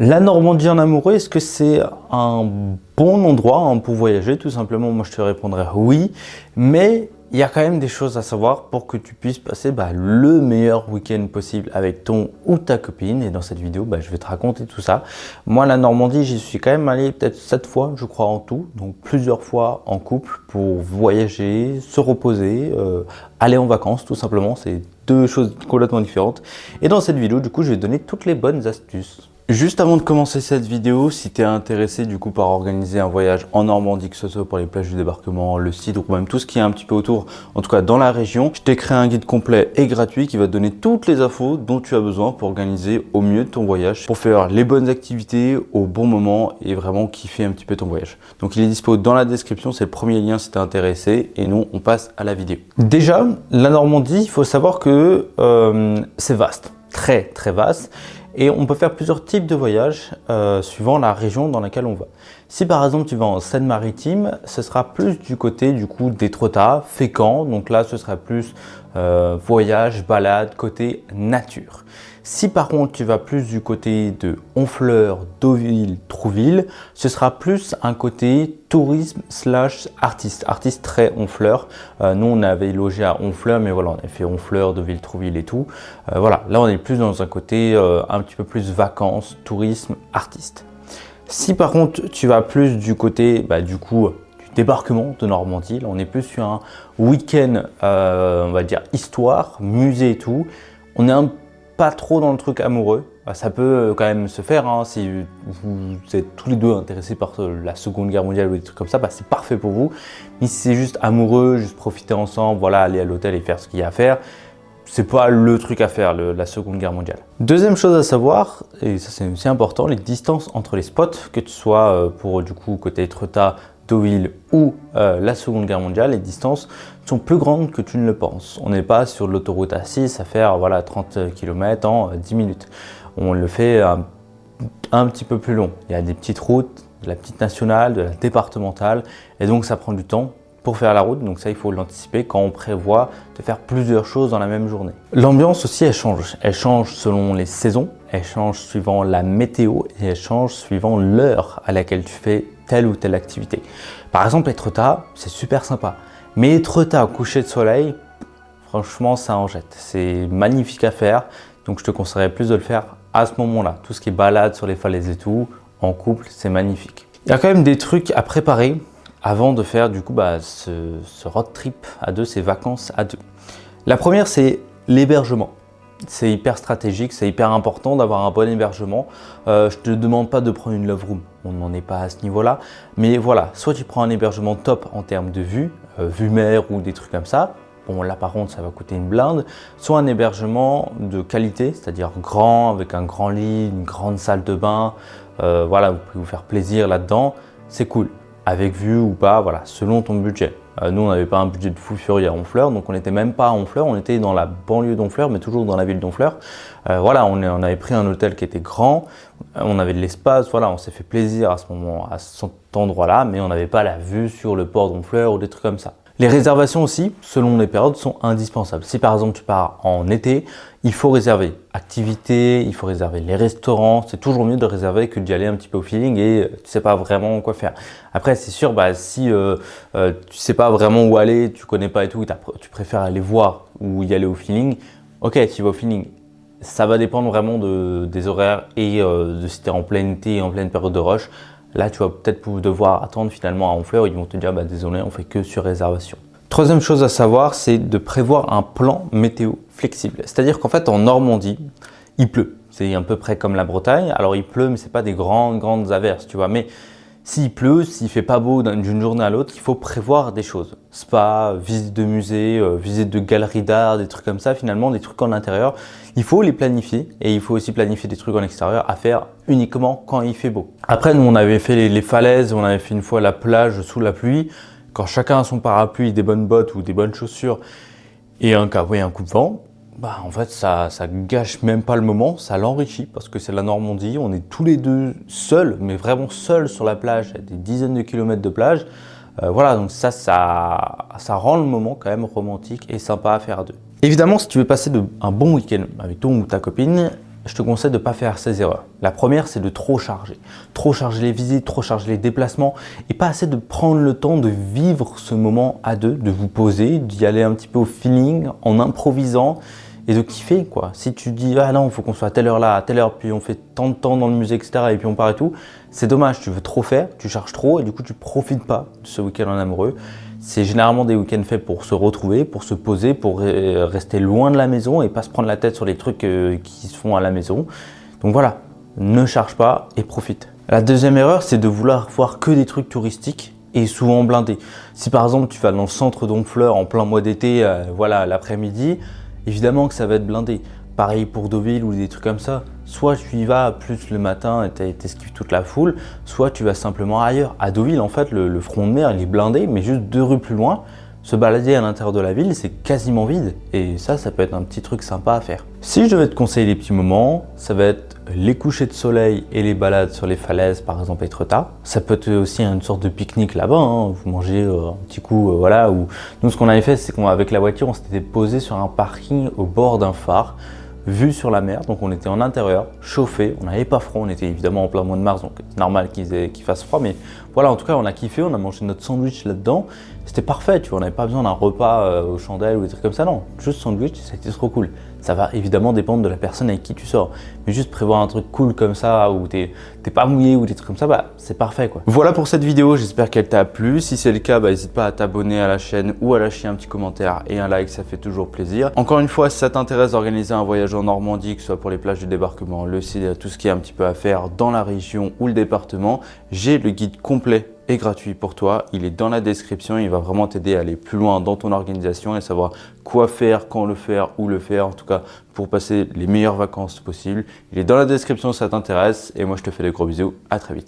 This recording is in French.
La Normandie en amoureux, est-ce que c'est un bon endroit pour voyager? Tout simplement, moi je te répondrais oui, mais il y a quand même des choses à savoir pour que tu puisses passer le meilleur week-end possible avec ton ou ta copine. Et dans cette vidéo, je vais te raconter tout ça. Moi, la Normandie, j'y suis quand même allé peut-être 7 fois, je crois, en tout. Donc plusieurs fois en couple pour voyager, se reposer, aller en vacances, tout simplement. C'est deux choses complètement différentes. Et dans cette vidéo, du coup, je vais te donner toutes les bonnes astuces. Juste avant de commencer cette vidéo, si tu es intéressé par organiser un voyage en Normandie, que ce soit pour les plages du débarquement, le site ou même tout ce qui est un petit peu autour, en tout cas dans la région, je t'ai créé un guide complet et gratuit qui va te donner toutes les infos dont tu as besoin pour organiser au mieux ton voyage, pour faire les bonnes activités au bon moment et vraiment kiffer un petit peu ton voyage. Donc il est dispo dans la description, c'est le premier lien si tu es intéressé et nous on passe à la vidéo. Déjà, la Normandie, il faut savoir que c'est vaste, très très vaste. Et on peut faire plusieurs types de voyages suivant la région dans laquelle on va. Si par exemple tu vas en Seine-Maritime, ce sera plus du côté d'Étretat, Fécamp. Donc là, ce sera plus voyage, balade, côté nature. Si par contre tu vas plus du côté de Honfleur, Deauville, Trouville, ce sera plus un côté tourisme / artiste. Artiste très Honfleur. Nous on avait logé à Honfleur, mais voilà, on a fait Honfleur, Deauville, Trouville et tout. Voilà, là on est plus dans un côté un petit peu plus vacances, tourisme, artiste. Si par contre tu vas plus du côté du débarquement de Normandie, là on est plus sur un week-end, on va dire histoire, musée et tout. On est pas trop dans le truc amoureux. Ça peut quand même se faire si vous êtes tous les deux intéressés par la Seconde Guerre mondiale ou des trucs comme ça, c'est parfait pour vous. Mais si c'est juste amoureux, juste profiter ensemble, voilà, aller à l'hôtel et faire ce qu'il y a à faire, c'est pas le truc à faire, la Seconde Guerre mondiale. Deuxième chose à savoir, et ça c'est aussi important, les distances entre les spots, que tu sois pour côté Étretat, Deauville ou la Seconde Guerre mondiale, les distances sont plus grandes que tu ne le penses. On n'est pas sur l'autoroute A6 à faire 30 km en 10 minutes. On le fait un petit peu plus long. Il y a des petites routes, de la petite nationale, de la départementale, et donc ça prend du temps pour faire la route, donc ça il faut l'anticiper quand on prévoit de faire plusieurs choses dans la même journée. L'ambiance aussi elle change selon les saisons, elle change suivant la météo et elle change suivant l'heure à laquelle tu fais telle ou telle activité. Par exemple Étretat, c'est super sympa, mais Étretat au coucher de soleil, franchement ça en jette, c'est magnifique à faire, donc je te conseillerais plus de le faire à ce moment-là. Tout ce qui est balade sur les falaises et tout, en couple, c'est magnifique. Il y a quand même des trucs à préparer avant de faire ce road trip à deux, ces vacances à deux. La première, c'est l'hébergement. C'est hyper stratégique, c'est hyper important d'avoir un bon hébergement. Je ne te demande pas de prendre une love room, on n'en est pas à ce niveau-là. Mais voilà, soit tu prends un hébergement top en termes de vue, vue mer ou des trucs comme ça. Bon là par contre ça va coûter une blinde. Soit un hébergement de qualité, c'est-à-dire grand, avec un grand lit, une grande salle de bain. Voilà, vous pouvez vous faire plaisir là-dedans, c'est cool. Avec vue ou pas, voilà, selon ton budget. Nous, on n'avait pas un budget de fou furieux à Honfleur, donc on n'était même pas à Honfleur, on était dans la banlieue d'Honfleur, mais toujours dans la ville d'Honfleur. Voilà, on avait pris un hôtel qui était grand, on avait de l'espace, voilà, on s'est fait plaisir à cet endroit-là, mais on n'avait pas la vue sur le port d'Honfleur ou des trucs comme ça. Les réservations aussi, selon les périodes, sont indispensables. Si par exemple tu pars en été, il faut réserver activités, il faut réserver les restaurants. C'est toujours mieux de réserver que d'y aller un petit peu au feeling et tu sais pas vraiment quoi faire. Après c'est sûr, si tu sais pas vraiment où aller, tu connais pas et tout, tu préfères aller voir ou y aller au feeling, ok, tu vas au feeling. Ça va dépendre vraiment des horaires et de si tu es en plein été, en pleine période de rush. Là, tu vas peut-être devoir attendre finalement à Honfleur, ils vont te dire désolé, on fait que sur réservation. Troisième chose à savoir, c'est de prévoir un plan météo flexible. C'est-à-dire qu'en fait, en Normandie, il pleut. C'est à peu près comme la Bretagne. Alors, il pleut, mais ce n'est pas des grandes averses, tu vois. Mais s'il pleut, s'il fait pas beau d'une journée à l'autre, il faut prévoir des choses. Spa, visite de musée, visite de galerie d'art, des trucs comme ça, finalement, des trucs en intérieur. Il faut les planifier et il faut aussi planifier des trucs en extérieur à faire uniquement quand il fait beau. Après, nous, on avait fait les falaises, on avait fait une fois la plage sous la pluie. Quand chacun a son parapluie, des bonnes bottes ou des bonnes chaussures et un coup de vent, en fait, ça gâche même pas le moment, ça l'enrichit parce que c'est la Normandie, on est tous les deux seuls, mais vraiment seuls sur la plage, il y a des dizaines de kilomètres de plage. Voilà, donc ça rend le moment quand même romantique et sympa à faire à deux. Évidemment, si tu veux passer un bon week-end avec ton ou ta copine, je te conseille de ne pas faire ces erreurs. La première, c'est de trop charger. Trop charger les visites, trop charger les déplacements et pas assez de prendre le temps de vivre ce moment à deux, de vous poser, d'y aller un petit peu au feeling, en improvisant et de kiffer quoi. Si tu dis ah non, il faut qu'on soit à telle heure là, à telle heure, puis on fait tant de temps dans le musée, etc. et puis on part et tout, c'est dommage, tu veux trop faire, tu charges trop et du coup tu profites pas de ce week-end en amoureux. C'est généralement des week-ends faits pour se retrouver, pour se poser, pour rester loin de la maison et pas se prendre la tête sur les trucs qui se font à la maison. Donc voilà, ne charge pas et profite. La deuxième erreur, c'est de vouloir voir que des trucs touristiques et souvent blindés. Si par exemple tu vas dans le centre d'Honfleur en plein mois d'été, voilà, l'après-midi, évidemment que ça va être blindé. Pareil pour Deauville ou des trucs comme ça. Soit tu y vas plus le matin et t'esquives toute la foule, soit tu vas simplement ailleurs. À Deauville, en fait, le front de mer, il est blindé, mais juste 2 rues plus loin, se balader à l'intérieur de la ville, c'est quasiment vide. Et ça peut être un petit truc sympa à faire. Si je devais te conseiller les petits moments, ça va être les couchers de soleil et les balades sur les falaises, par exemple Étretat. Ça peut être aussi une sorte de pique-nique là-bas, hein. Vous mangez un petit coup, voilà. Où... Nous, ce qu'on avait fait, c'est qu'avec la voiture, on s'était posé sur un parking au bord d'un phare, vue sur la mer, donc on était en intérieur, chauffé, on n'avait pas froid, on était évidemment en plein mois de mars, donc c'est normal qu'il fasse froid, mais voilà, en tout cas on a kiffé, on a mangé notre sandwich là-dedans, c'était parfait, tu vois, on n'avait pas besoin d'un repas aux chandelles ou des trucs comme ça, non, juste sandwich, ça a été trop cool. Ça va évidemment dépendre de la personne avec qui tu sors, mais juste prévoir un truc cool comme ça, où t'es pas mouillé ou des trucs comme ça, bah c'est parfait quoi. Voilà pour cette vidéo, j'espère qu'elle t'a plu, si c'est le cas, bah n'hésite pas à t'abonner à la chaîne ou à lâcher un petit commentaire et un like, ça fait toujours plaisir. Encore une fois, si ça t'intéresse d'organiser un voyage en Normandie, que ce soit pour les plages du débarquement, le site, tout ce qui est un petit peu à faire dans la région ou le département, j'ai le guide complet et gratuit pour toi. Il est dans la description, il va vraiment t'aider à aller plus loin dans ton organisation et savoir quoi faire, quand le faire, où le faire, en tout cas pour passer les meilleures vacances possibles. Il est dans la description si ça t'intéresse et moi je te fais des gros bisous, à très vite.